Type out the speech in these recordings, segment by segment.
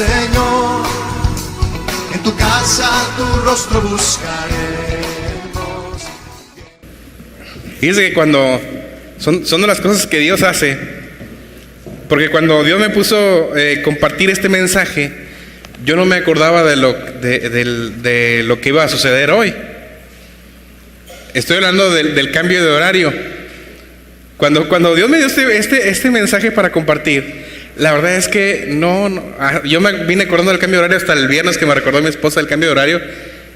Señor, en tu casa tu rostro buscaremos. Fíjense que cuando son de las cosas que Dios hace, porque cuando Dios me puso compartir este mensaje, yo no me acordaba de lo que iba a suceder hoy. Estoy hablando del cambio de horario. Cuando Dios me dio este mensaje para compartir, la verdad es que yo me vine acordando del cambio de horario hasta el viernes, que me recordó mi esposa el cambio de horario.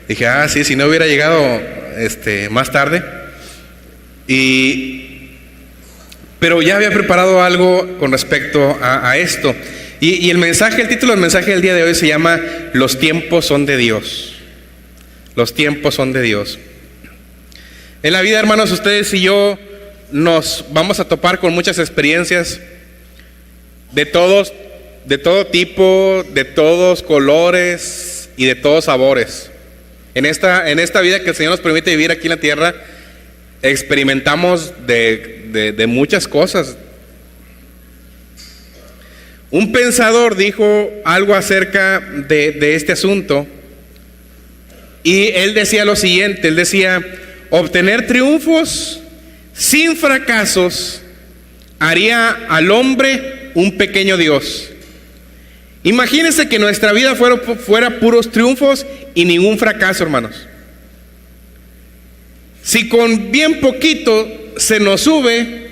Dije, sí, si no hubiera llegado más tarde. Pero ya había preparado algo con respecto a esto. Y el título del mensaje del día de hoy se llama Los tiempos son de Dios. Los tiempos son de Dios. En la vida, hermanos, ustedes y yo nos vamos a topar con muchas experiencias de todo tipo, de todos colores y de todos sabores. En esta vida que el Señor nos permite vivir aquí en la tierra, experimentamos de muchas cosas. Un pensador dijo algo acerca de este asunto, y él decía lo siguiente, él decía: obtener triunfos sin fracasos haría al hombre un pequeño Dios. Imagínense que nuestra vida fuera puros triunfos y ningún fracaso, hermanos. Si con bien poquito se nos sube,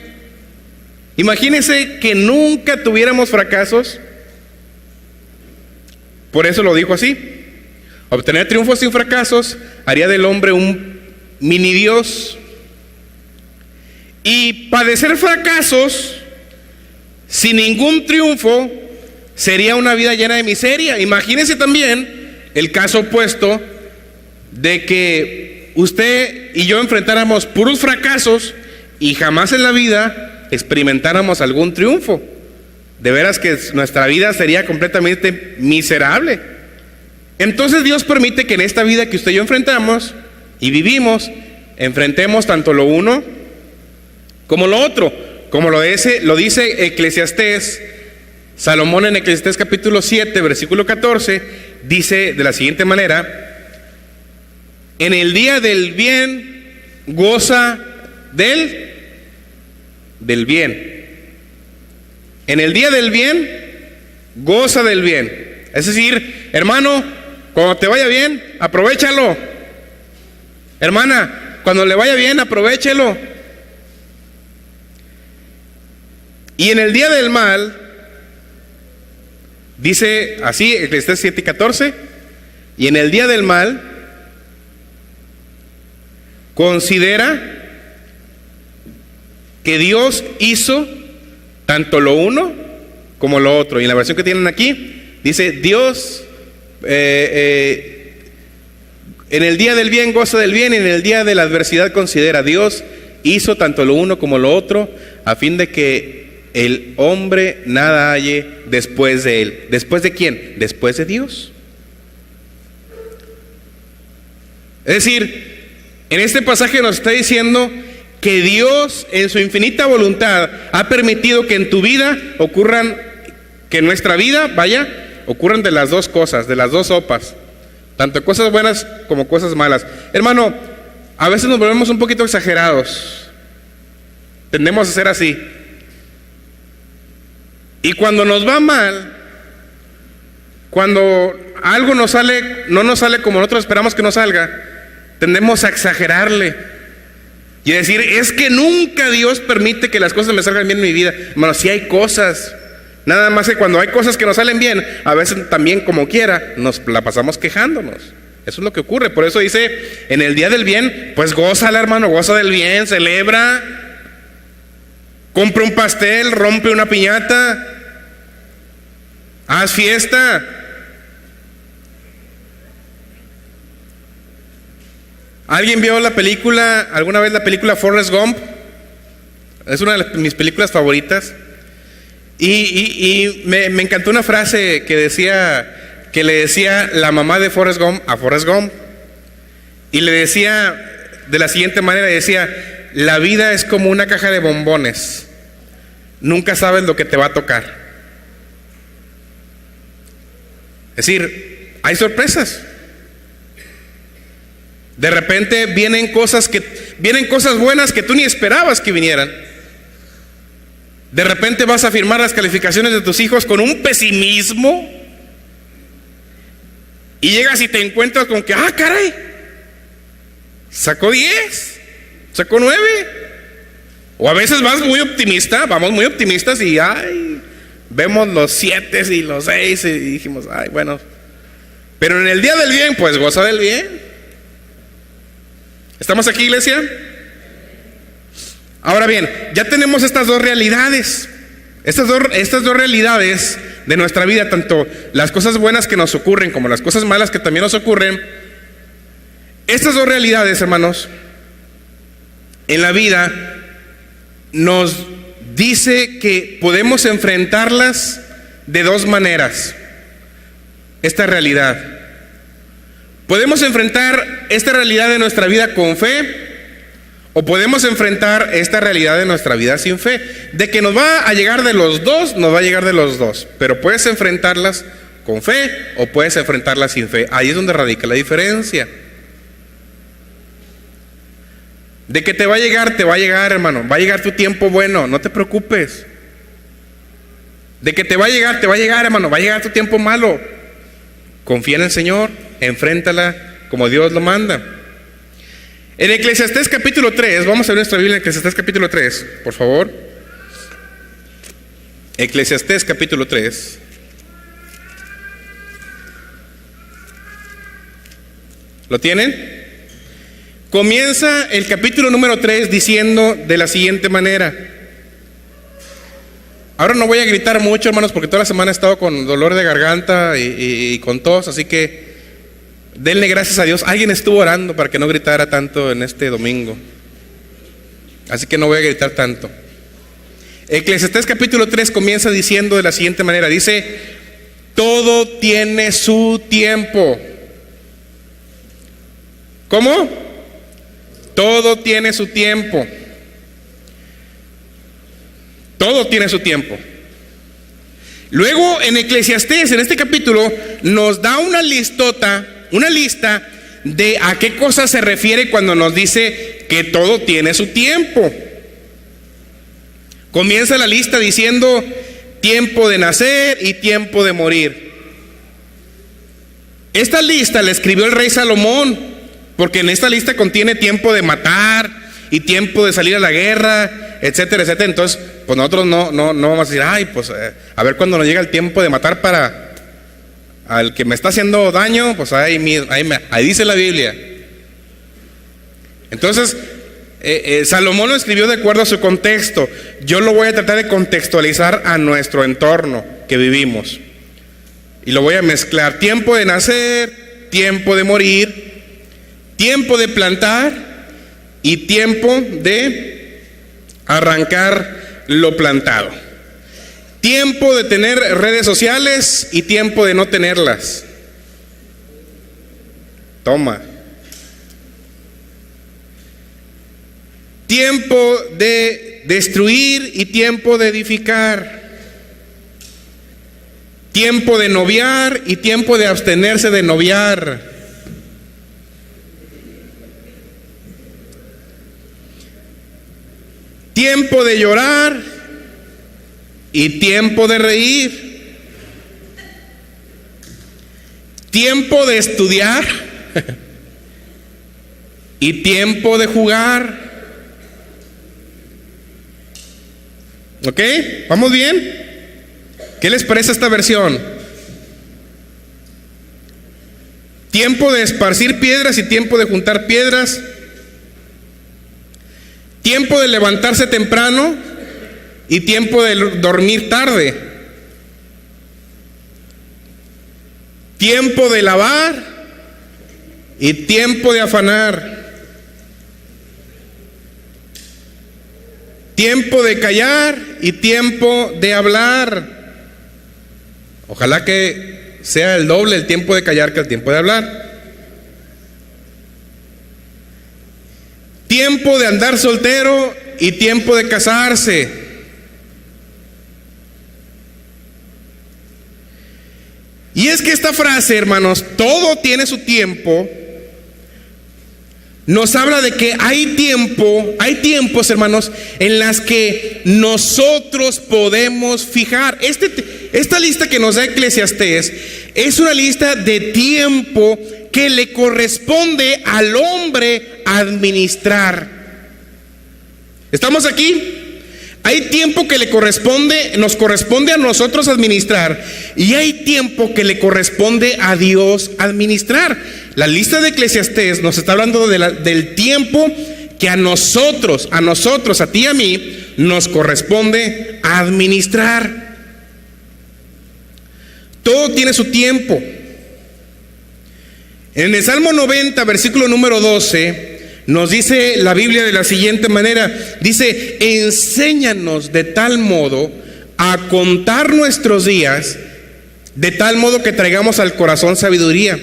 imagínense que nunca tuviéramos fracasos. Por eso lo dijo así: obtener triunfos sin fracasos haría del hombre un mini Dios. Y padecer fracasos sin ningún triunfo sería una vida llena de miseria. Imagínense también el caso opuesto, de que usted y yo enfrentáramos puros fracasos y jamás en la vida experimentáramos algún triunfo. De veras que nuestra vida sería completamente miserable. Entonces Dios permite que en esta vida que usted y yo enfrentamos y vivimos, enfrentemos tanto lo uno como lo otro, como lo dice Eclesiastés. Salomón en Eclesiastés capítulo 7, versículo 14, dice de la siguiente manera: en el día del bien goza del bien. En el día del bien goza del bien. Es decir, hermano, cuando te vaya bien, aprovéchalo. Hermana, cuando le vaya bien, aprovéchelo. Y en el día del mal, dice así, Eclesiastés 7:14, y en el día del mal, considera que Dios hizo tanto lo uno como lo otro. Y en la versión que tienen aquí, dice: Dios, en el día del bien goza del bien, y en el día de la adversidad considera. Dios hizo tanto lo uno como lo otro, a fin de que el hombre nada halle después de él. ¿Después de quién? Después de Dios. Es decir, en este pasaje nos está diciendo que Dios, en su infinita voluntad, ha permitido que en tu vida que en nuestra vida, ocurran de las dos cosas, de las dos sopas, tanto cosas buenas como cosas malas. Hermano, a veces nos volvemos un poquito exagerados, tendemos a ser así. Y cuando nos va mal, cuando algo no nos sale como nosotros esperamos que nos salga, tendemos a exagerarle y decir: es que nunca Dios permite que las cosas me salgan bien en mi vida. Hermano, sí hay cosas, nada más que cuando hay cosas que nos salen bien, a veces también, como quiera, nos la pasamos quejándonos. Eso es lo que ocurre. Por eso dice: en el día del bien, pues gózala, hermano, goza del bien, celebra, compra un pastel, rompe una piñata, haz fiesta. ¿Alguien vio alguna vez la película Forrest Gump? Es una de mis películas favoritas. Y me encantó una frase que le decía la mamá de Forrest Gump a Forrest Gump. Y le decía de la siguiente manera: decía, la vida es como una caja de bombones, nunca sabes lo que te va a tocar. Es decir, hay sorpresas. De repente vienen cosas buenas que tú ni esperabas que vinieran. De repente vas a firmar las calificaciones de tus hijos con un pesimismo y llegas y te encuentras con que, caray, sacó 10, sacó 9. O a veces vamos muy optimistas y vemos los 7 y los 6 y dijimos, bueno. Pero en el día del bien, pues goza del bien. ¿Estamos aquí, iglesia? Ahora bien, ya tenemos estas dos realidades. Estas dos realidades de nuestra vida, tanto las cosas buenas que nos ocurren como las cosas malas que también nos ocurren. Estas dos realidades, hermanos, en la vida nos dice que podemos enfrentarlas de dos maneras. Esta realidad. Podemos enfrentar esta realidad de nuestra vida con fe, o podemos enfrentar esta realidad de nuestra vida sin fe. De que nos va a llegar de los dos, nos va a llegar de los dos. Pero puedes enfrentarlas con fe o puedes enfrentarlas sin fe. Ahí es donde radica la diferencia. De que te va a llegar, hermano. Va a llegar tu tiempo bueno, no te preocupes. De que te va a llegar, hermano. Va a llegar tu tiempo malo. Confía en el Señor, enfréntala como Dios lo manda. En Eclesiastés capítulo 3, vamos a ver nuestra Biblia en Eclesiastés capítulo 3, por favor. Eclesiastés capítulo 3. ¿Lo tienen? Comienza el capítulo número 3 diciendo de la siguiente manera. Ahora no voy a gritar mucho, hermanos, porque toda la semana he estado con dolor de garganta y con tos, así que denle gracias a Dios. Alguien estuvo orando para que no gritara tanto en este domingo, así que no voy a gritar tanto. Eclesiastés capítulo 3 comienza diciendo de la siguiente manera. Dice: todo tiene su tiempo. ¿Cómo? Todo tiene su tiempo. Todo tiene su tiempo. Luego en Eclesiastés, en este capítulo, nos da una lista de a qué cosa se refiere cuando nos dice que todo tiene su tiempo. Comienza la lista diciendo tiempo de nacer y tiempo de morir. Esta lista la escribió el rey Salomón, porque en esta lista contiene tiempo de matar y tiempo de salir a la guerra, etcétera, etcétera. Entonces, pues nosotros no vamos a decir, a ver cuándo nos llega el tiempo de matar para al que me está haciendo daño, pues ahí dice la Biblia. Entonces, Salomón lo escribió de acuerdo a su contexto. Yo lo voy a tratar de contextualizar a nuestro entorno que vivimos. Y lo voy a mezclar. Tiempo de nacer, tiempo de morir, tiempo de plantar y tiempo de arrancar lo plantado. Tiempo de tener redes sociales y tiempo de no tenerlas. Toma. Tiempo de destruir y tiempo de edificar. Tiempo de noviar y tiempo de abstenerse de noviar. Tiempo de llorar y tiempo de reír. Tiempo de estudiar y tiempo de jugar. ¿Ok? ¿Vamos bien? ¿Qué les parece esta versión? Tiempo de esparcir piedras y tiempo de juntar piedras. Tiempo de levantarse temprano y tiempo de dormir tarde. Tiempo de lavar y tiempo de afanar. Tiempo de callar y tiempo de hablar. Ojalá que sea el doble el tiempo de callar que el tiempo de hablar. Tiempo de andar soltero y tiempo de casarse. Y es que esta frase, hermanos, todo tiene su tiempo, nos habla de que hay tiempos, hermanos, en las que nosotros podemos fijar. Esta lista que nos da Eclesiastés es una lista de tiempo que le corresponde al hombre administrar. ¿Estamos aquí? Hay tiempo que nos corresponde a nosotros administrar, y hay tiempo que le corresponde a Dios administrar. La lista de Eclesiastés nos está hablando del tiempo que a nosotros, a ti y a mí, nos corresponde administrar. Todo tiene su tiempo. En el Salmo 90, versículo número 12, nos dice la Biblia de la siguiente manera. Dice: enséñanos de tal modo a contar nuestros días, de tal modo que traigamos al corazón sabiduría.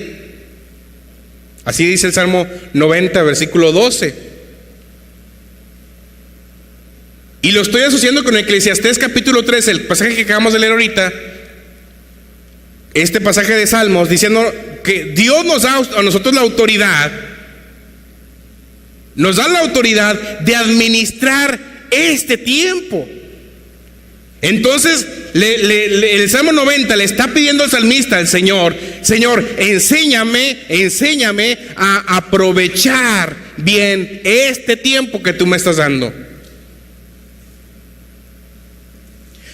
Así dice el Salmo 90, versículo 12. Y lo estoy asociando con Eclesiastés capítulo 3, el pasaje que acabamos de leer ahorita. Este pasaje de Salmos, diciendo que Dios nos da a nosotros la autoridad, nos da la autoridad de administrar este tiempo. Entonces, el Salmo 90 le está pidiendo al salmista, al Señor: Señor, enséñame a aprovechar bien este tiempo que tú me estás dando.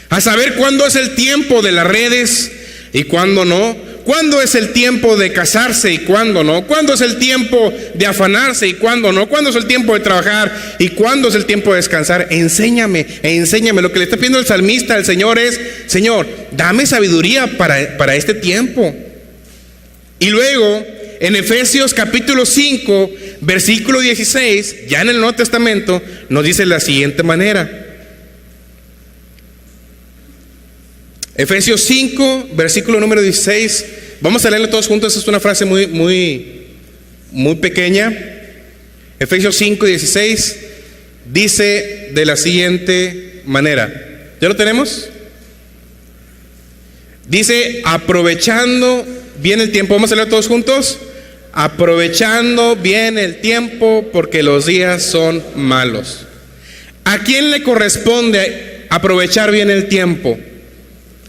A saber cuándo es el tiempo de las redes y cuándo no. ¿Cuándo es el tiempo de casarse y cuándo no? ¿Cuándo es el tiempo de afanarse y cuándo no? ¿Cuándo es el tiempo de trabajar y cuándo es el tiempo de descansar? Enséñame. Lo que le está pidiendo el salmista al Señor es: Señor, dame sabiduría para este tiempo. Y luego, en Efesios capítulo 5, versículo 16, ya en el Nuevo Testamento, nos dice de la siguiente manera. Efesios 5, versículo número 16. Vamos a leerlo todos juntos. Es una frase muy pequeña. Efesios 5, 16 dice de la siguiente manera. ¿Ya lo tenemos? Dice: aprovechando bien el tiempo. Vamos a leer todos juntos. Aprovechando bien el tiempo, porque los días son malos. ¿A quién le corresponde aprovechar bien el tiempo?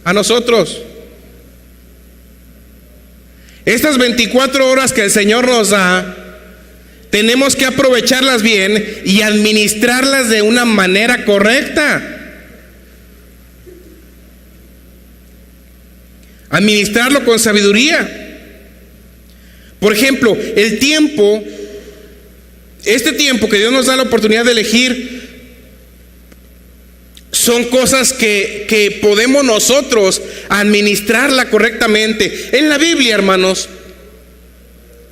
A nosotros. Estas 24 horas que el Señor nos da, tenemos que aprovecharlas bien y administrarlas de una manera correcta. Administrarlo con sabiduría. Por ejemplo, el tiempo, este tiempo que Dios nos da la oportunidad de elegir, son cosas que podemos nosotros administrarla correctamente. En la Biblia, hermanos,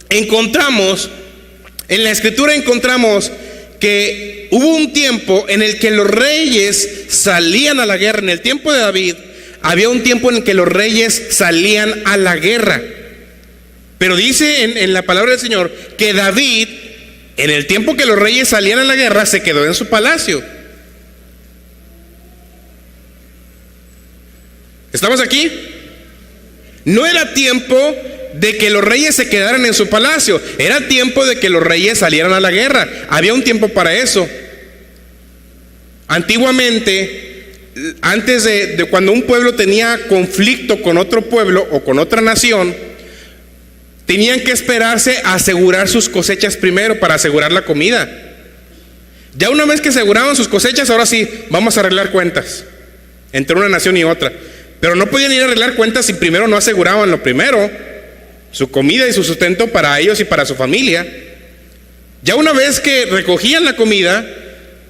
en la Escritura encontramos que hubo un tiempo en el que los reyes salían a la guerra. En el tiempo de David había un tiempo en el que los reyes salían a la guerra. Pero dice en la palabra del Señor que David, en el tiempo que los reyes salían a la guerra, se quedó en su palacio. ¿Estamos aquí? No era tiempo de que los reyes se quedaran en su palacio, era tiempo de que los reyes salieran a la guerra. Había un tiempo para eso. Antiguamente, antes de cuando un pueblo tenía conflicto con otro pueblo o con otra nación, tenían que esperarse a asegurar sus cosechas primero, para asegurar la comida. Ya una vez que aseguraban sus cosechas, ahora sí, vamos a arreglar cuentas entre una nación y otra. Pero no podían ir a arreglar cuentas si primero no aseguraban lo primero, su comida y su sustento para ellos y para su familia. Ya una vez que recogían la comida,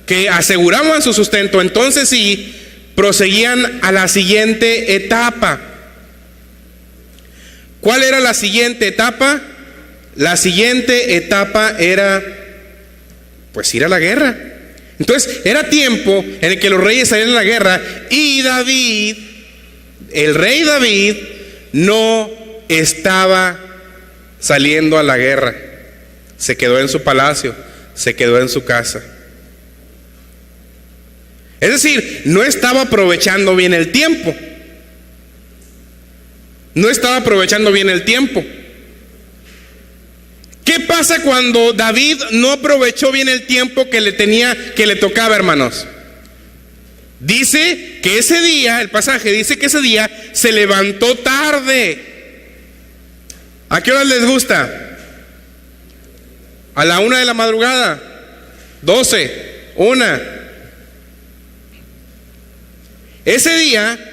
que aseguraban su sustento, entonces sí proseguían a la siguiente etapa. ¿Cuál era la siguiente etapa? La siguiente etapa era pues ir a la guerra. Entonces era tiempo en el que los reyes salían a la guerra, y David, el rey David, no estaba saliendo a la guerra. Se quedó en su palacio, se quedó en su casa. Es decir, no estaba aprovechando bien el tiempo. no estaba aprovechando bien el tiempo. ¿Qué pasa cuando David no aprovechó bien el tiempo que le tocaba, hermanos? Dice que ese día, el pasaje dice que ese día se levantó tarde. ¿A qué horas les gusta? A la 1 de la madrugada, 12, 1. Ese día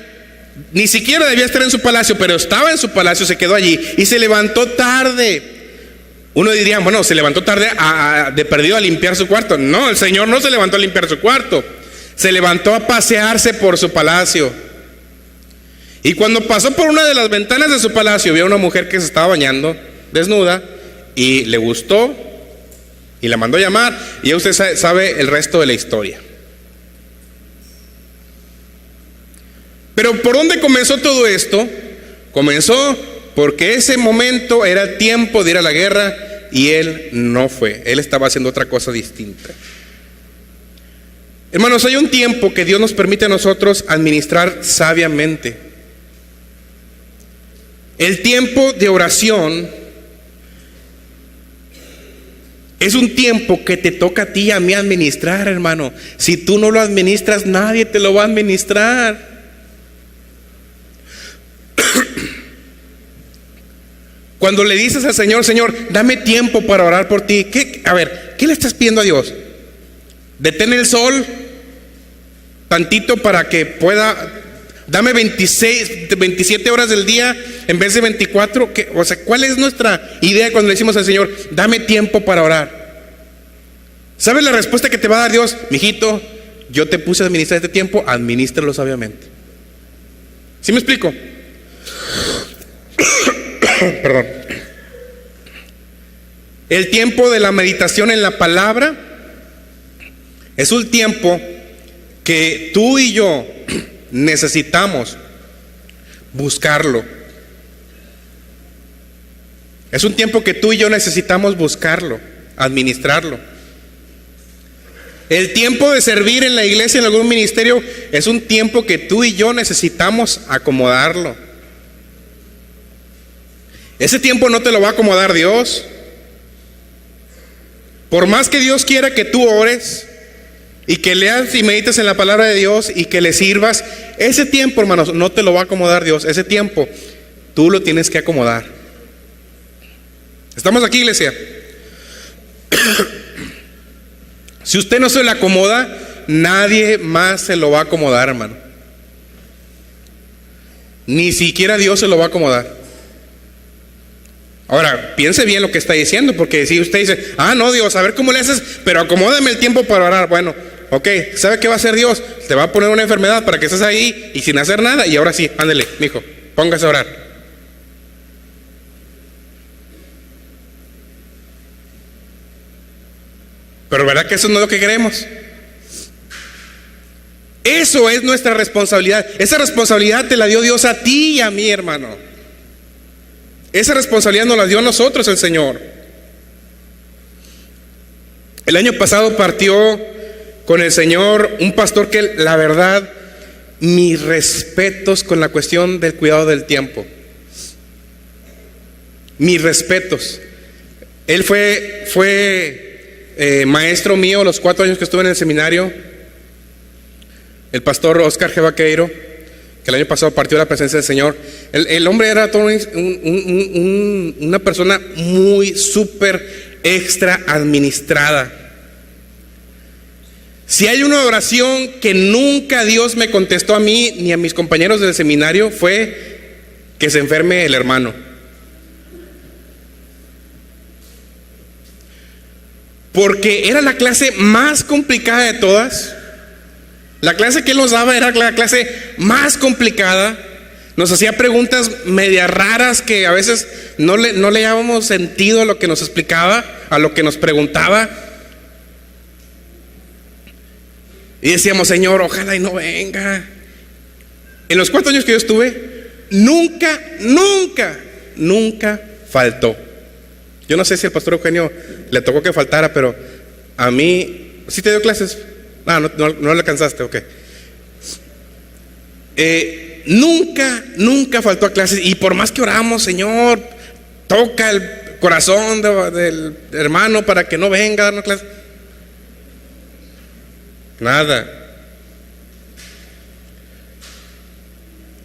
ni siquiera debía estar en su palacio, pero estaba en su palacio, se quedó allí y se levantó tarde. Uno diría, bueno, se levantó tarde de perdido a limpiar su cuarto. No, el Señor no se levantó a limpiar su cuarto, se levantó a pasearse por su palacio. Y cuando pasó por una de las ventanas de su palacio, vio a una mujer que se estaba bañando desnuda y le gustó y la mandó a llamar, y ya usted sabe el resto de la historia. Pero ¿por dónde comenzó todo esto? Comenzó porque ese momento era el tiempo de ir a la guerra y él no fue. Él estaba haciendo otra cosa distinta. Hermanos, hay un tiempo que Dios nos permite a nosotros administrar sabiamente. El tiempo de oración es un tiempo que te toca a ti y a mí administrar, hermano. Si tú no lo administras, nadie te lo va a administrar. Cuando le dices al Señor, Señor, dame tiempo para orar por ti, ¿qué le estás pidiendo a Dios? Detén el sol tantito para que pueda, dame 27 horas del día en vez de 24. O sea, ¿cuál es nuestra idea cuando le decimos al Señor, dame tiempo para orar? ¿Sabes la respuesta que te va a dar Dios? Mijito, yo te puse a administrar este tiempo, administralo sabiamente. ¿Sí me explico? Perdón. El tiempo de la meditación en la palabra es un tiempo que tú y yo necesitamos buscarlo. Es un tiempo que tú y yo necesitamos buscarlo, administrarlo. El tiempo de servir en la iglesia, en algún ministerio, es un tiempo que tú y yo necesitamos acomodarlo. Ese tiempo no te lo va a acomodar Dios. Por más que Dios quiera que tú ores y que leas y medites en la palabra de Dios y que le sirvas, ese tiempo, hermanos, no te lo va a acomodar Dios. Ese tiempo tú lo tienes que acomodar. ¿Estamos aquí, iglesia? Si usted no se lo acomoda, nadie más se lo va a acomodar, hermano. Ni siquiera Dios se lo va a acomodar. Ahora, piense bien lo que está diciendo, porque si usted dice, no Dios, a ver cómo le haces, pero acomódame el tiempo para orar. Bueno, ok, ¿sabe qué va a hacer Dios? Te va a poner una enfermedad para que estés ahí y sin hacer nada, y ahora sí, ándele, mijo, póngase a orar. Pero ¿verdad que eso no es lo que queremos? Eso es nuestra responsabilidad. Esa responsabilidad te la dio Dios a ti y a mí, hermano. Esa responsabilidad nos la dio a nosotros el Señor. El año pasado partió con el Señor un pastor que, la verdad, mis respetos con la cuestión del cuidado del tiempo. Mis respetos. Él fue maestro mío los 4 años que estuve en el seminario. El pastor Oscar G. Vaqueiro, que el año pasado partió de la presencia del Señor. El hombre era todo una persona muy súper extra administrada. Si hay una oración que nunca Dios me contestó a mí ni a mis compañeros del seminario, fue que se enferme el hermano. Porque era la clase más complicada de todas. La clase que él nos daba era la clase más complicada. Nos hacía preguntas medias raras que a veces no le dábamos sentido a lo que nos explicaba, a lo que nos preguntaba. Y decíamos, Señor, ojalá y no venga. En los 4 años que yo estuve, nunca faltó. Yo no sé si al pastor Eugenio le tocó que faltara, pero a mí, ¿sí te dio clases? No le alcanzaste, ok. nunca faltó a clases. Y por más que oramos, Señor, toca el corazón del hermano para que no venga a darnos clases. Nada.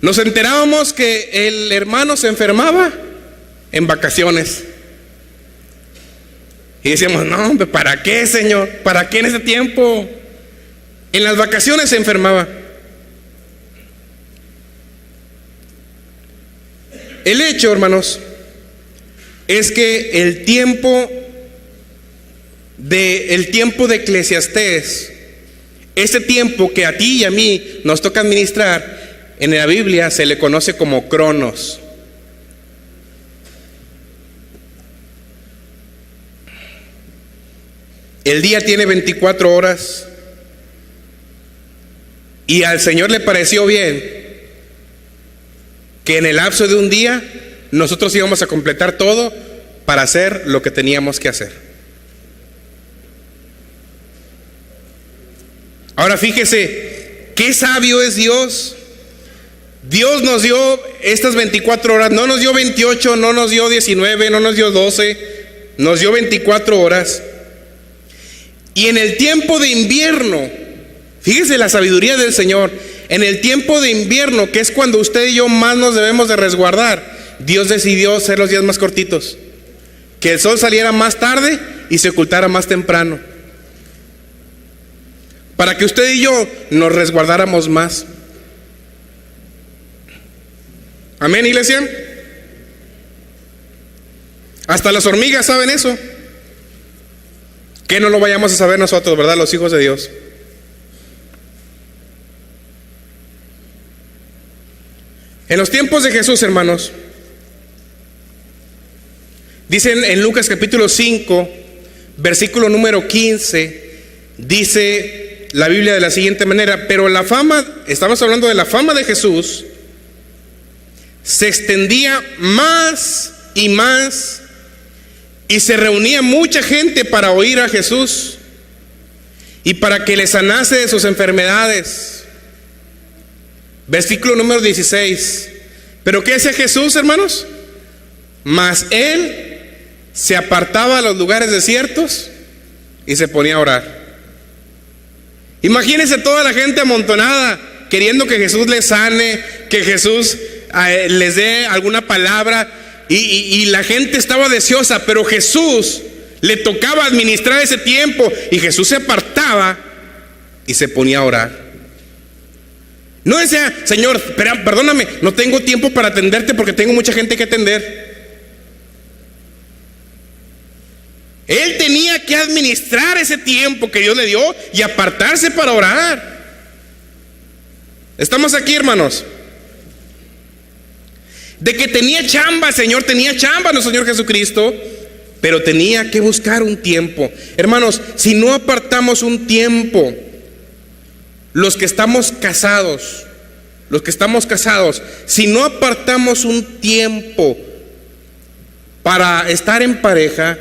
Nos enterábamos que el hermano se enfermaba en vacaciones. Y decíamos, no, hombre, ¿para qué, Señor? ¿Para qué en ese tiempo? En las vacaciones se enfermaba. El hecho, hermanos, es que el tiempo de Eclesiastés, ese tiempo que a ti y a mí nos toca administrar, en la Biblia se le conoce como Cronos. El día tiene 24 horas y al Señor le pareció bien que en el lapso de un día nosotros íbamos a completar todo para hacer lo que teníamos que hacer. Ahora fíjese, qué sabio es Dios. Dios nos dio estas 24 horas, no nos dio 28, no nos dio 19, no nos dio 12, nos dio 24 horas. Y en el tiempo de invierno, fíjese la sabiduría del Señor, en el tiempo de invierno, que es cuando usted y yo más nos debemos de resguardar, Dios decidió hacer los días más cortitos, que el sol saliera más tarde y se ocultara más temprano, para que usted y yo nos resguardáramos más. Amén, iglesia. Hasta las hormigas saben eso. Que no lo vayamos a saber nosotros, ¿verdad? Los hijos de Dios. En los tiempos de Jesús, hermanos, dicen en Lucas capítulo 5, versículo número 15, dice la Biblia de la siguiente manera: pero la fama, estamos hablando de la fama de Jesús, se extendía más y más, y se reunía mucha gente para oír a Jesús y para que le sanase de sus enfermedades. Versículo número 16. ¿Pero qué hacía Jesús, hermanos? Mas él se apartaba a los lugares desiertos y se ponía a orar. Imagínense toda la gente amontonada queriendo que Jesús les sane, que Jesús les dé alguna palabra, y la gente estaba deseosa, pero Jesús le tocaba administrar ese tiempo y Jesús se apartaba y se ponía a orar. No decía: Señor, perdóname, no tengo tiempo para atenderte porque tengo mucha gente que atender. Él tenía que administrar ese tiempo que Dios le dio y apartarse para orar. ¿Estamos aquí, hermanos? De que tenía chamba, Señor, tenía chamba nuestro Señor Jesucristo, pero tenía que buscar un tiempo. Hermanos, si no apartamos un tiempo, los que estamos casados, si no apartamos un tiempo para estar en pareja,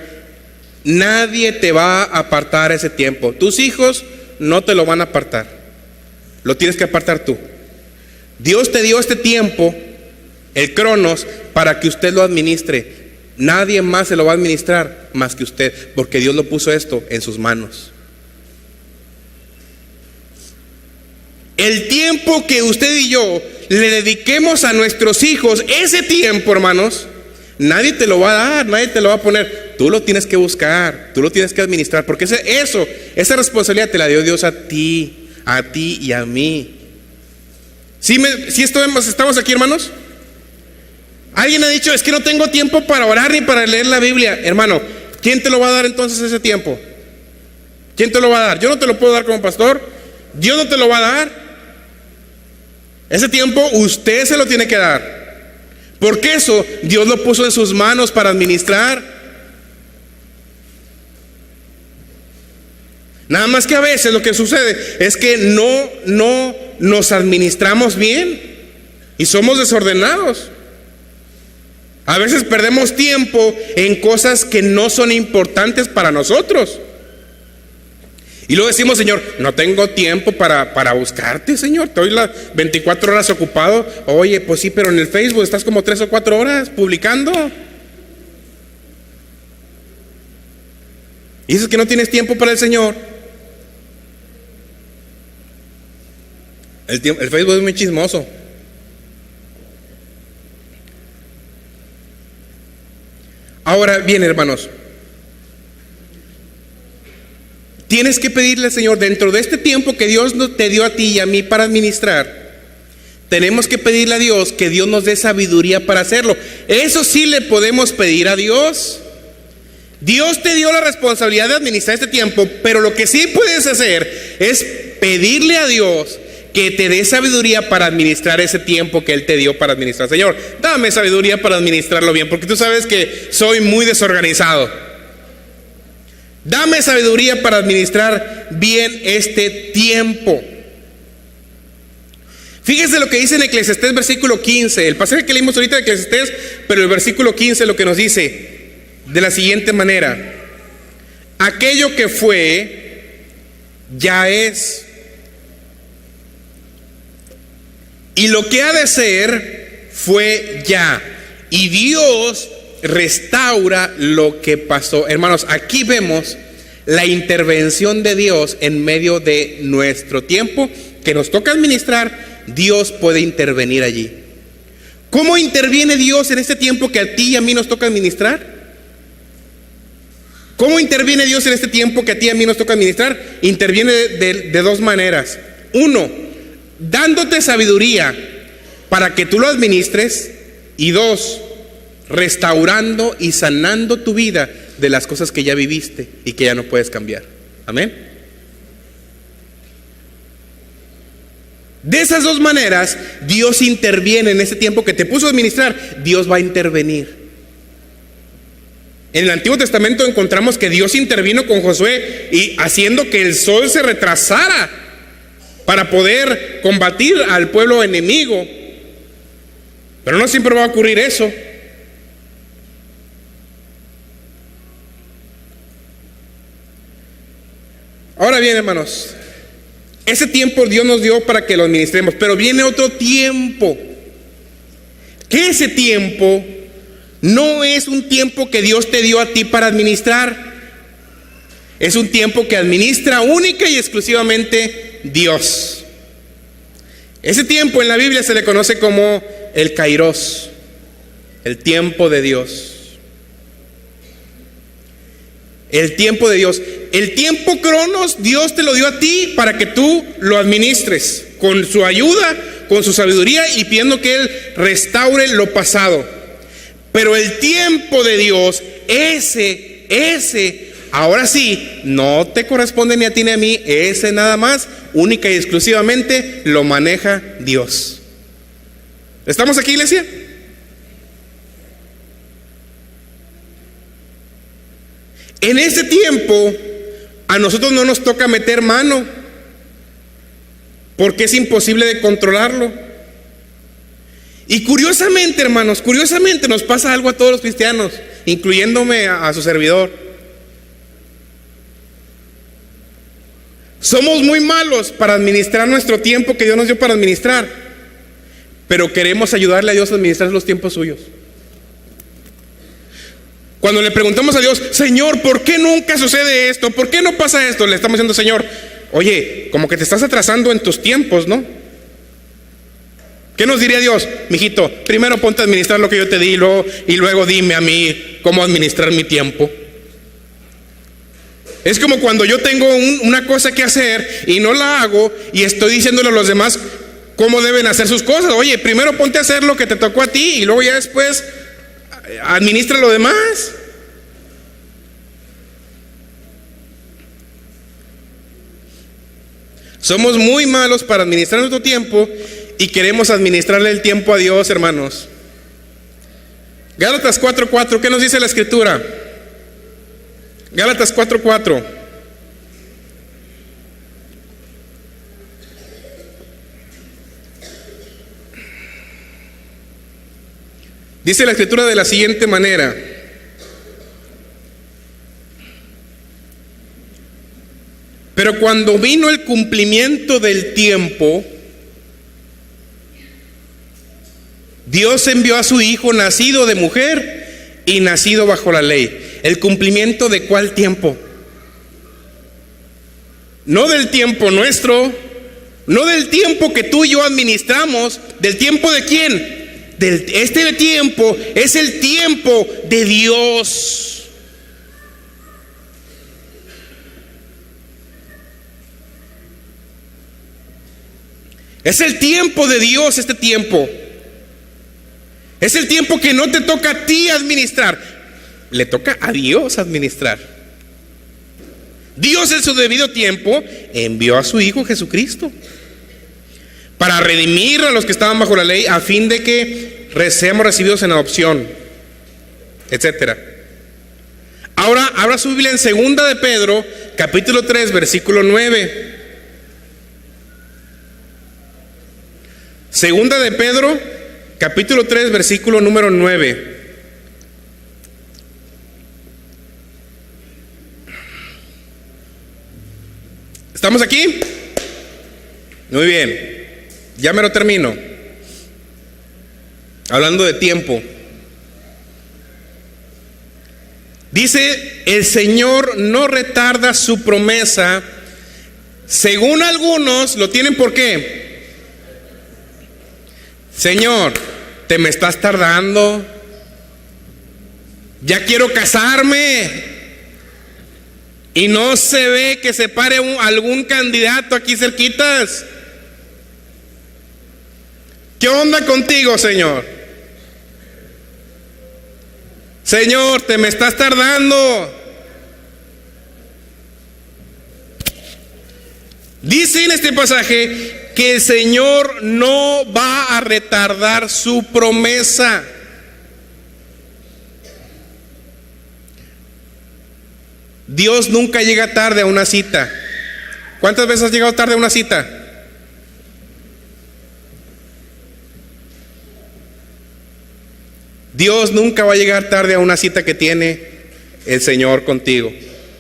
nadie te va a apartar ese tiempo. Tus hijos no te lo van a apartar, lo tienes que apartar tú. Dios te dio este tiempo, el Cronos, para que usted lo administre. Nadie más se lo va a administrar más que usted, porque Dios lo puso esto en sus manos. El tiempo que usted y yo le dediquemos a nuestros hijos, ese tiempo, hermanos, nadie te lo va a dar, nadie te lo va a poner. Tú lo tienes que buscar, tú lo tienes que administrar, porque esa responsabilidad te la dio Dios a ti y a mí. ¿Sí estamos aquí, hermanos? Alguien ha dicho: es que no tengo tiempo para orar ni para leer la Biblia. Hermano, ¿quién te lo va a dar entonces ese tiempo? ¿Quién te lo va a dar? Yo no te lo puedo dar como pastor. Dios no te lo va a dar. Ese tiempo usted se lo tiene que dar, porque eso Dios lo puso en sus manos para administrar. Nada más que a veces lo que sucede es que no nos administramos bien y somos desordenados. A veces perdemos tiempo en cosas que no son importantes para nosotros. Y luego decimos, Señor, no tengo tiempo para buscarte, Señor. Estoy las 24 horas ocupado. Oye, pues sí, pero en el Facebook estás como 3 o 4 horas publicando. Y dices que no tienes tiempo para el Señor. El Facebook es muy chismoso. Ahora bien, hermanos, tienes que pedirle al Señor, dentro de este tiempo que Dios te dio a ti y a mí para administrar, tenemos que pedirle a Dios que Dios nos dé sabiduría para hacerlo. Eso sí le podemos pedir a Dios. Dios te dio la responsabilidad de administrar este tiempo, pero lo que sí puedes hacer es pedirle a Dios que te dé sabiduría para administrar ese tiempo que Él te dio para administrar. Señor, dame sabiduría para administrarlo bien, porque tú sabes que soy muy desorganizado. Dame sabiduría para administrar bien este tiempo. Fíjese lo que dice en Eclesiastés versículo 15, el pasaje que leímos ahorita de Eclesiastés, pero el versículo 15 lo que nos dice de la siguiente manera: aquello que fue, ya es, y lo que ha de ser, fue ya, y Dios restaura lo que pasó. Hermanos, aquí vemos la intervención de Dios en medio de nuestro tiempo que nos toca administrar. Dios puede intervenir allí. ¿Cómo interviene Dios en este tiempo que a ti y a mí nos toca administrar? ¿Cómo interviene Dios en este tiempo que a ti y a mí nos toca administrar? Interviene de dos maneras. Uno, dándote sabiduría para que tú lo administres. Y dos, restaurando y sanando tu vida de las cosas que ya viviste y que ya no puedes cambiar. Amén. De esas dos maneras, Dios interviene en ese tiempo que te puso a administrar. Dios va a intervenir. En el Antiguo Testamento encontramos que Dios intervino con Josué y haciendo que el sol se retrasara para poder combatir al pueblo enemigo. Pero no siempre va a ocurrir eso. Ahora bien, hermanos, ese tiempo Dios nos dio para que lo administremos, pero viene otro tiempo, que ese tiempo no es un tiempo que Dios te dio a ti para administrar. Es un tiempo que administra única y exclusivamente Dios. Ese tiempo en la Biblia se le conoce como el Kairos, el tiempo de Dios. El tiempo de Dios. El tiempo Cronos, Dios te lo dio a ti para que tú lo administres con su ayuda, con su sabiduría y pidiendo que Él restaure lo pasado. Pero el tiempo de Dios, ese, ahora sí, no te corresponde ni a ti ni a mí, ese nada más, única y exclusivamente lo maneja Dios. ¿Estamos aquí, iglesia? En ese tiempo a nosotros no nos toca meter mano, porque es imposible de controlarlo. Y curiosamente, hermanos, curiosamente nos pasa algo a todos los cristianos, incluyéndome a su servidor. Somos muy malos para administrar nuestro tiempo que Dios nos dio para administrar, pero queremos ayudarle a Dios a administrar los tiempos suyos. Cuando le preguntamos a Dios, Señor, ¿por qué nunca sucede esto? ¿Por qué no pasa esto? Le estamos diciendo, Señor, oye, como que te estás atrasando en tus tiempos, ¿no? ¿Qué nos diría Dios? Mijito, primero ponte a administrar lo que yo te di y luego dime a mí cómo administrar mi tiempo. Es como cuando yo tengo una cosa que hacer y no la hago y estoy diciéndole a los demás cómo deben hacer sus cosas. Oye, primero ponte a hacer lo que te tocó a ti y luego ya después administra lo demás. Somos muy malos para administrar nuestro tiempo y queremos administrarle el tiempo a Dios, hermanos. Gálatas 4:4, ¿qué nos dice la Escritura? Gálatas 4:4. Dice la Escritura de la siguiente manera: Pero cuando vino el cumplimiento del tiempo, Dios envió a su Hijo nacido de mujer y nacido bajo la ley. ¿El cumplimiento de cuál tiempo? No del tiempo nuestro, no del tiempo que tú y yo administramos. ¿Del tiempo de quién? Este tiempo es el tiempo de Dios. Es el tiempo de Dios, este tiempo. Es el tiempo que no te toca a ti administrar, le toca a Dios administrar. Dios en su debido tiempo envió a su Hijo Jesucristo para redimir a los que estaban bajo la ley, a fin de que seamos recibidos en adopción, etcétera. Ahora abra su Biblia en 2 de Pedro, capítulo 3, versículo 9. 2 de Pedro, capítulo 3, versículo número 9. ¿Estamos aquí? Muy bien. Ya me lo termino. Hablando de tiempo. Dice, el Señor no retarda su promesa. Según algunos, lo tienen ¿por qué? Señor, te me estás tardando. Ya quiero casarme. Y no se ve que se pare algún candidato aquí cerquitas. ¿Qué onda contigo, Señor? Señor, te me estás tardando. Dice en este pasaje que el Señor no va a retardar su promesa. Dios nunca llega tarde a una cita. ¿Cuántas veces has llegado tarde a una cita? Dios nunca va a llegar tarde a una cita que tiene el Señor contigo.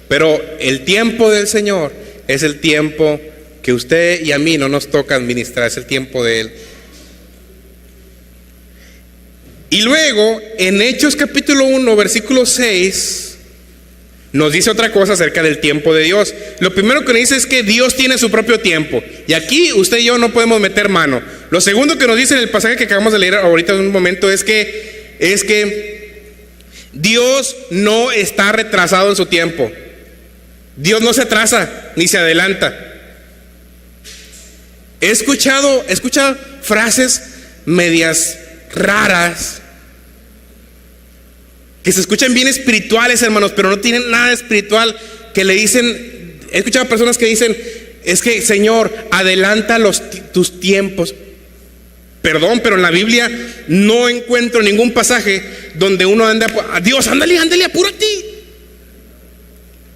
Pero el tiempo del Señor es el tiempo que usted y a mí no nos toca administrar, es el tiempo de Él. Y luego, en Hechos capítulo 1, versículo 6, nos dice otra cosa acerca del tiempo de Dios. Lo primero que nos dice es que Dios tiene su propio tiempo. Y aquí usted y yo no podemos meter mano. Lo segundo que nos dice en el pasaje que acabamos de leer ahorita en un momento es que Dios no está retrasado en su tiempo. Dios no se atrasa ni se adelanta. He escuchado frases medias raras que se escuchan bien espirituales, hermanos, pero no tienen nada espiritual, que le dicen, he escuchado personas que dicen, es que Señor, adelanta tus tiempos. Perdón, pero en la Biblia no encuentro ningún pasaje donde uno anda, Dios, ándale, apúrate.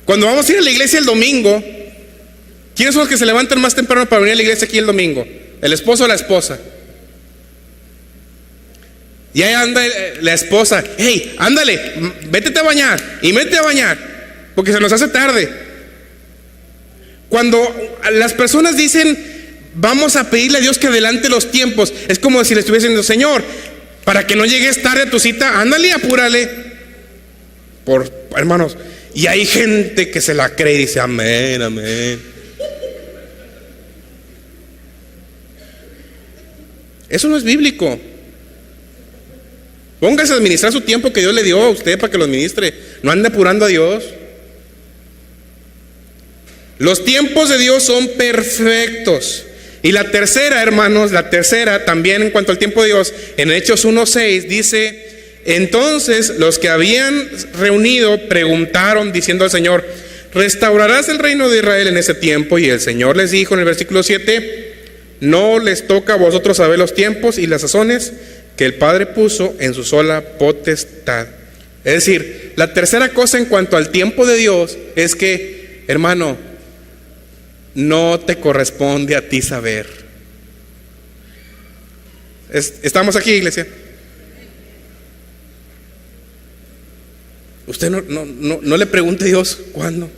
Cuando vamos a ir a la iglesia el domingo, ¿quiénes son los que se levantan más temprano para venir a la iglesia aquí el domingo? ¿El esposo o la esposa? Y ahí anda la esposa, hey, ándale, vétete a bañar y métete a bañar, porque se nos hace tarde. Cuando las personas dicen, vamos a pedirle a Dios que adelante los tiempos, es como si le estuviese diciendo, Señor, para que no llegues tarde a tu cita, ándale, apúrale. Hermanos, y hay gente que se la cree y dice, amén, amén. Eso no es bíblico. Póngase a administrar su tiempo que Dios le dio a usted para que lo administre. No ande apurando a Dios. Los tiempos de Dios son perfectos. Y la tercera, hermanos, también en cuanto al tiempo de Dios, en Hechos 1:6 dice, entonces los que habían reunido preguntaron diciendo al Señor, ¿restaurarás el reino de Israel en ese tiempo? Y el Señor les dijo en el versículo 7, no les toca a vosotros saber los tiempos y las sazones que el Padre puso en su sola potestad. Es decir, la tercera cosa en cuanto al tiempo de Dios es que, hermano, no te corresponde a ti saber. ¿Estamos aquí, iglesia? Usted no le pregunte a Dios cuándo.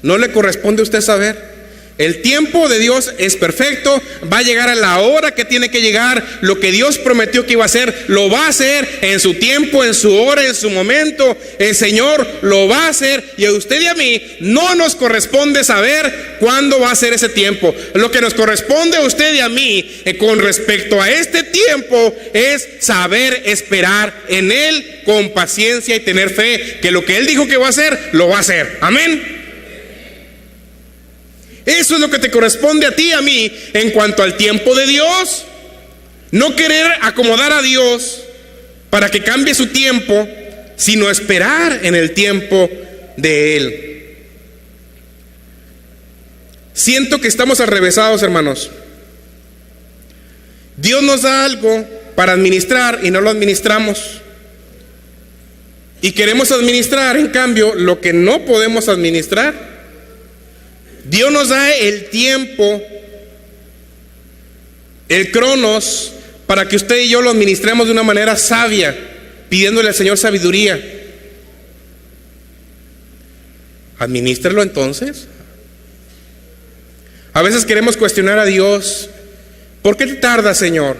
No le corresponde a usted saber. El tiempo de Dios es perfecto, va a llegar a la hora que tiene que llegar. Lo que Dios prometió que iba a hacer, lo va a hacer en su tiempo, en su hora, en su momento. El Señor lo va a hacer, y a usted y a mí no nos corresponde saber cuándo va a ser ese tiempo. Lo que nos corresponde a usted y a mí con respecto a este tiempo es saber esperar en Él con paciencia y tener fe que lo que Él dijo que va a hacer, lo va a hacer. Amén. Eso es lo que te corresponde a ti y a mí en cuanto al tiempo de Dios. No querer acomodar a Dios para que cambie su tiempo, sino esperar en el tiempo de Él. Siento que estamos arrevesados, hermanos. Dios nos da algo para administrar y no lo administramos. Y queremos administrar, en cambio, lo que no podemos administrar. Dios nos da el tiempo, el cronos, para que usted y yo lo administremos de una manera sabia, pidiéndole al Señor sabiduría. Administrelo entonces. A veces queremos cuestionar a Dios. ¿Por qué te tardas, Señor?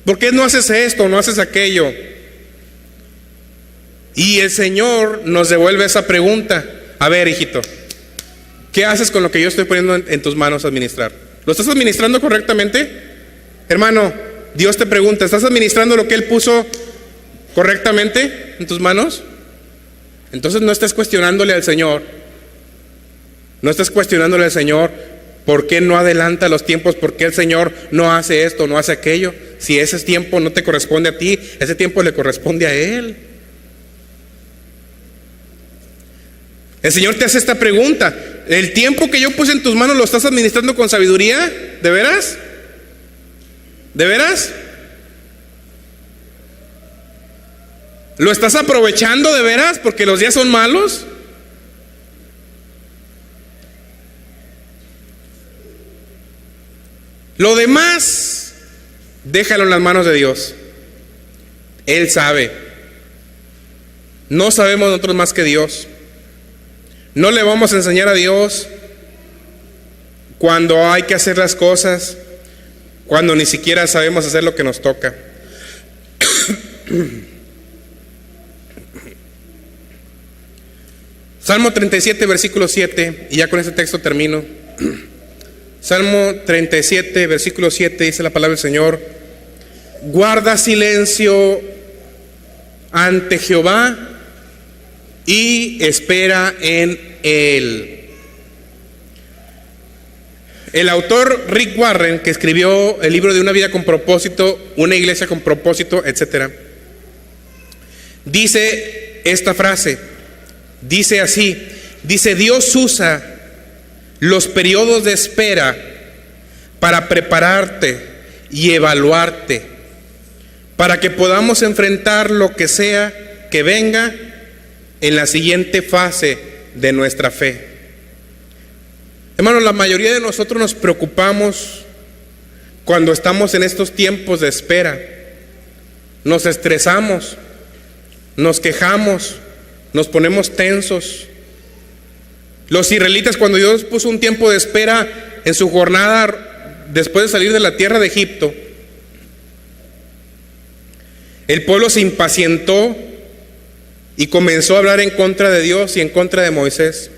¿Por qué no haces esto, no haces aquello? Y el Señor nos devuelve esa pregunta. A ver, hijito, ¿qué haces con lo que yo estoy poniendo en tus manos a administrar? ¿Lo estás administrando correctamente? Hermano, Dios te pregunta, ¿estás administrando lo que Él puso correctamente en tus manos? Entonces no estés cuestionándole al Señor. No estés cuestionándole al Señor por qué no adelanta los tiempos, por qué el Señor no hace esto, no hace aquello. Si ese tiempo no te corresponde a ti, ese tiempo le corresponde a Él. El Señor te hace esta pregunta: ¿el tiempo que yo puse en tus manos lo estás administrando con sabiduría? ¿De veras? ¿De veras? ¿Lo estás aprovechando de veras porque los días son malos? Lo demás, déjalo en las manos de Dios. Él sabe. No sabemos nosotros más que Dios. No le vamos a enseñar a Dios cuando hay que hacer las cosas, cuando ni siquiera sabemos hacer lo que nos toca. Salmo 37, versículo 7, y ya con ese texto termino. Salmo 37, versículo 7, dice la palabra del Señor: guarda silencio ante Jehová y espera en Él. El autor Rick Warren, que escribió el libro de Una vida con propósito, Una iglesia con propósito, etc., dice esta frase, dice así, dice: Dios usa los periodos de espera para prepararte y evaluarte, para que podamos enfrentar lo que sea que venga en la siguiente fase de nuestra fe. Hermanos, la mayoría de nosotros nos preocupamos cuando estamos en estos tiempos de espera. Nos estresamos, nos quejamos, nos ponemos tensos. Los israelitas, cuando Dios puso un tiempo de espera en su jornada después de salir de la tierra de Egipto, el pueblo se impacientó y comenzó a hablar en contra de Dios y en contra de Moisés.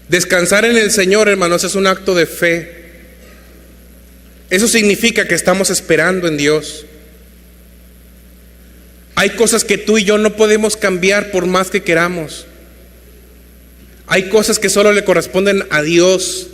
Descansar en el Señor, hermanos, es un acto de fe. Eso significa que estamos esperando en Dios. Hay cosas que tú y yo no podemos cambiar por más que queramos. Hay cosas que solo le corresponden a Dios,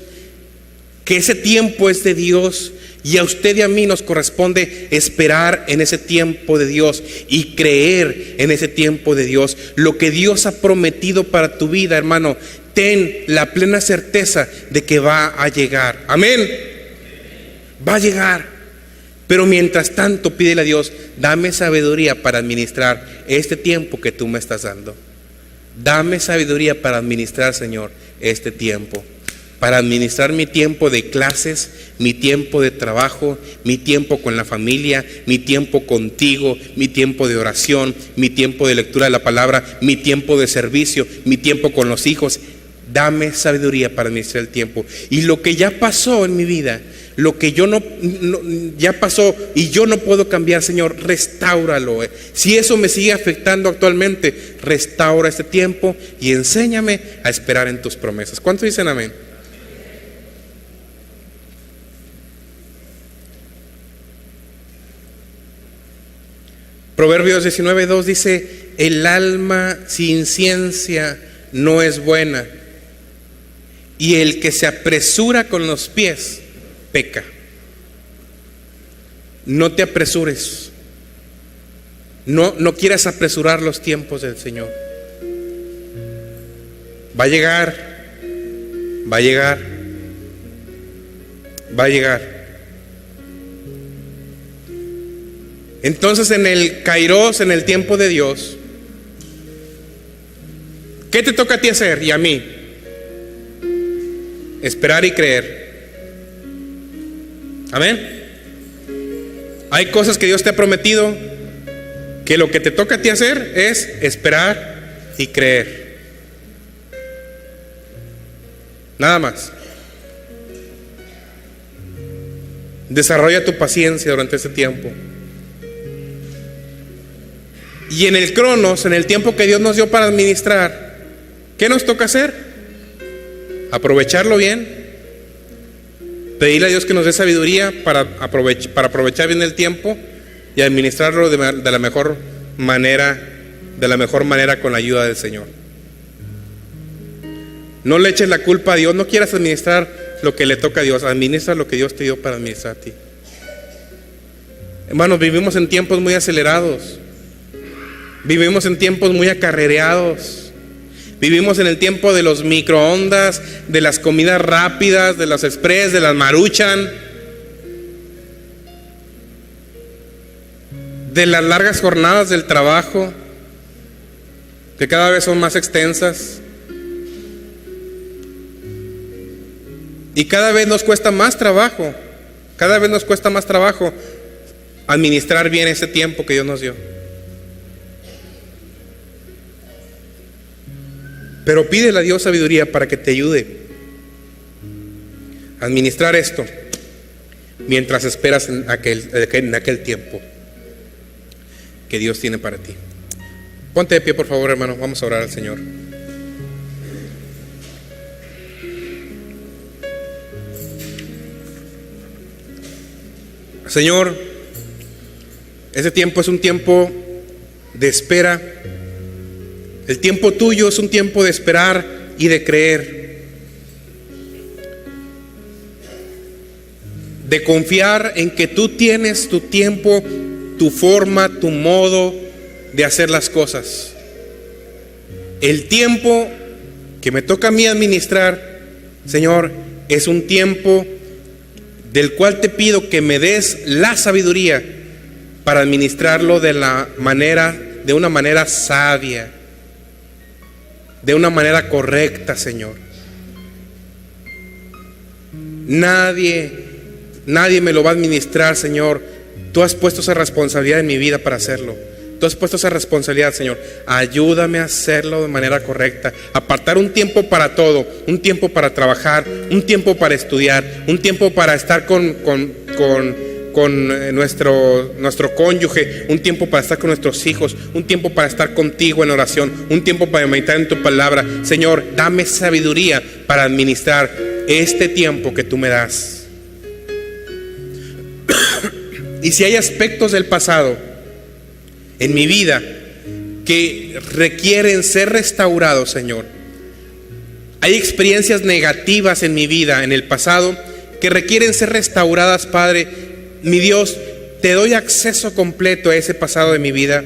que ese tiempo es de Dios, y a usted y a mí nos corresponde esperar en ese tiempo de Dios y creer en ese tiempo de Dios. Lo que Dios ha prometido para tu vida, hermano, ten la plena certeza de que va a llegar. Amén. Va a llegar. Pero mientras tanto, pídele a Dios: dame sabiduría para administrar este tiempo que tú me estás dando. Dame sabiduría para administrar, Señor, este tiempo. para administrar mi tiempo de clases, mi tiempo de trabajo, mi tiempo con la familia, mi tiempo contigo, mi tiempo de oración, mi tiempo de lectura de la palabra, mi tiempo de servicio, mi tiempo con los hijos. Dame sabiduría para administrar el tiempo. Y lo que ya pasó en mi vida, lo que yo ya pasó y yo no puedo cambiar, Señor, restáuralo. Si eso me sigue afectando actualmente, restaura este tiempo y enséñame a esperar en tus promesas. ¿Cuántos dicen amén? Proverbios 19:2 dice: el alma sin ciencia no es buena, y el que se apresura con los pies peca. No te apresures. No quieras apresurar los tiempos del Señor. Va a llegar. Va a llegar. Va a llegar. Entonces, en el Kairos, en el tiempo de Dios, ¿qué te toca a ti hacer y a mí? Esperar y creer. Amén. Hay cosas que Dios te ha prometido, que lo que te toca a ti hacer es esperar y creer. Nada más. Desarrolla tu paciencia durante este tiempo. Y en el Cronos, en el tiempo que Dios nos dio para administrar, ¿qué nos toca hacer? Aprovecharlo bien. Pedirle a Dios que nos dé sabiduría para aprovechar bien el tiempo y administrarlo de la mejor manera, con la ayuda del Señor. No le eches la culpa a Dios. No quieras administrar lo que le toca a Dios. Administra lo que Dios te dio para administrar a ti. Hermanos, vivimos en tiempos muy acelerados. Vivimos en tiempos muy acarreados. Vivimos en el tiempo de los microondas, de las comidas rápidas, de los express, de las Maruchan, de las largas jornadas del trabajo, que cada vez son más extensas. Y cada vez nos cuesta más trabajo, administrar bien ese tiempo que Dios nos dio. Pero pídele a Dios sabiduría para que te ayude a administrar esto mientras esperas en aquel tiempo que Dios tiene para ti. Ponte de pie, por favor, hermano. Vamos a orar al Señor. Señor, ese tiempo es un tiempo de espera. El tiempo tuyo es un tiempo de esperar y de creer, de confiar en que tú tienes tu tiempo, tu forma, tu modo de hacer las cosas. El tiempo que me toca a mí administrar, Señor, es un tiempo del cual te pido que me des la sabiduría para administrarlo de una manera sabia, de una manera correcta, Señor. Nadie me lo va a administrar, Señor. Tú has puesto esa responsabilidad en mi vida para hacerlo. Tú has puesto esa responsabilidad, Señor. Ayúdame a hacerlo de manera correcta. Apartar un tiempo para todo. Un tiempo para trabajar. Un tiempo para estudiar. Un tiempo para estar con nuestro cónyuge. Un tiempo para estar con nuestros hijos. Un tiempo para estar contigo en oración. Un tiempo para meditar en tu palabra. Señor, dame sabiduría para administrar este tiempo que tú me das. Y si hay aspectos del pasado en mi vida que requieren ser restaurados, Señor, hay experiencias negativas en mi vida, en el pasado, que requieren ser restauradas, Padre, mi Dios, te doy acceso completo a ese pasado de mi vida.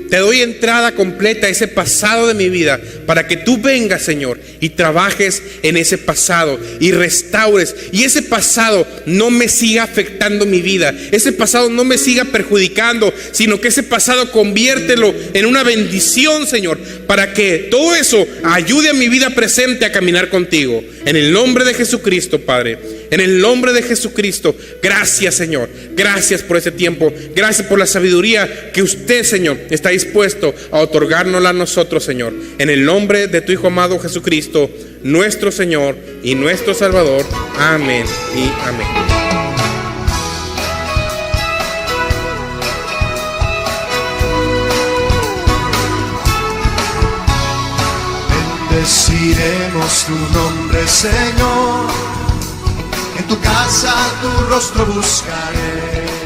te doy entrada completa a ese pasado de mi vida para que tú vengas, Señor, y trabajes en ese pasado y restaures. Y ese pasado no me siga afectando mi vida. Ese pasado no me siga perjudicando, sino que ese pasado conviértelo en una bendición, Señor, para que todo eso ayude a mi vida presente a caminar contigo. En el nombre de Jesucristo, Padre. En el nombre de Jesucristo. Gracias, Señor. Gracias por ese tiempo. Gracias por la sabiduría que usted, Señor, está dispuesto a otorgárnosla a nosotros, Señor. En el nombre de tu Hijo amado Jesucristo, nuestro Señor y nuestro Salvador. Amén y amén. Bendeciremos tu nombre, Señor. En tu casa tu rostro buscaré.